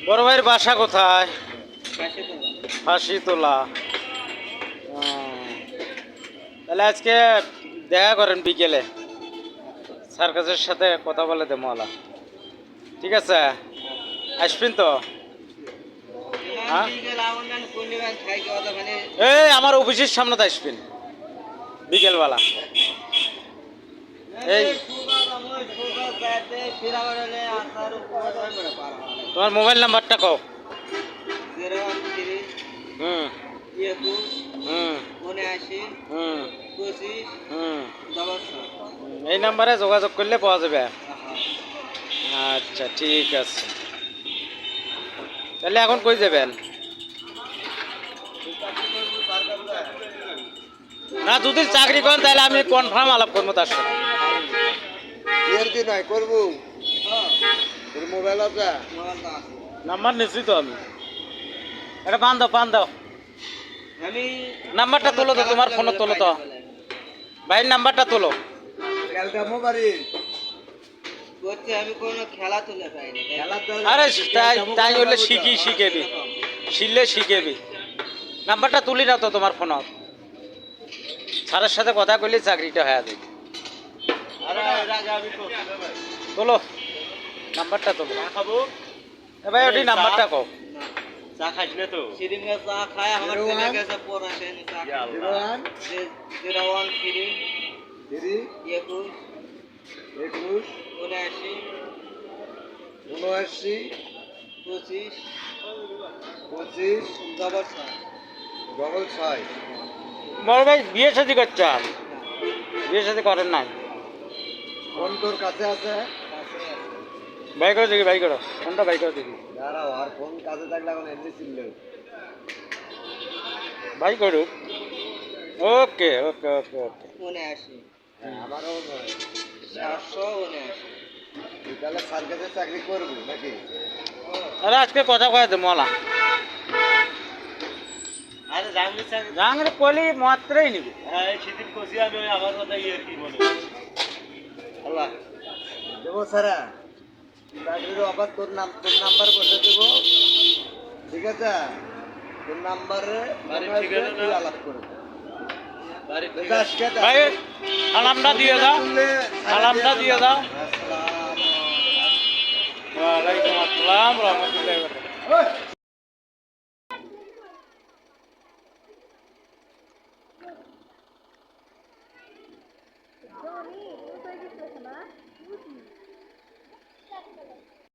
বড় ভাইয়ের বাসা কোথায়? ফাঁসিতলা। তাহলে আজকে দেখা করেন বিকেলে, সার্কাসের সাথে কথা বলে দে মলা। ঠিক আছে, আসবেন তো? হ্যাঁ, এই আমার অফিসের সামনে তো আসবেন বিকেলবেলা। এই তোমার মোবাইল নাম্বারটা কও। হুম হুম হুম হুম, এই নাম্বারে যোগাযোগ করলে পাওয়া যাবে। আচ্ছা ঠিক আছে, তাহলে এখন কই যাবেন? না, যদি চাকরি করেন তাহলে আমি কনফার্ম আলাপ করবো তার সাথে। করবো মোবাইল আছে, নাম্বার নিচ্ছি তো আমি। এটা পান দাও, পান দাও। নাম্বারটা তোলো তো, তোমার ফোনে তোলো তো, ভাইয়ের নাম্বারটা তোলো। আমি কোনো খেলা তুলে পাইনি। আরে তাই তাই হলে শিখেবি, শিখলে শিখেবি। নাম্বারটা তুলি না তো তোমার ফোনত, স্যারের সাথে কথা কইলে চাকরিটা হয়ে যাবে। তোলো, নাম্বারটা তোলো। ভাই ওটি নাম্বারটা কও। চা খাইস না তো? সিরিঙ্গা চা খায় আমার ছেলে গেছে পড়াশোনা চা খায়। 013 21 79 25 6 বড় ভাই বিয়ে শাদী করছেন? বিয়ে শাদী করেন নাই? ফোন তোর কাছে আছে? ভাই করে দেখি, ভাই করো ফোনটা, ভাই করে দেখি। দাঁড়াও, আর ফোন কাছে থাকলে এখন এমনি ছিল। ভাই করুক। ওকে ওকে ওকে ওকে। 79 আমারও 779। তাহলে সার্কাসে চাকরি করবি নাকি? আরে আজকে কথা কয়ে দে মলা। আরে জাহাঙ্গীর কলি মাত্রই নিবি। হ্যাঁ, সেদিন কষি আমি আমার কথা কি বলে আল্লাহ দেবো সারা চাকরির অফার তোর নাম্বার বসে দেবো, ঠিক আছে? তোর নাম্বারে আলাপ করে ভাই সালামটা দিয়ে দাও, সালামটা দিয়ে দাও। ওয়ালাইকুম আসসালাম রহমতুল্লাহি ওয়া বারাকাতুহু।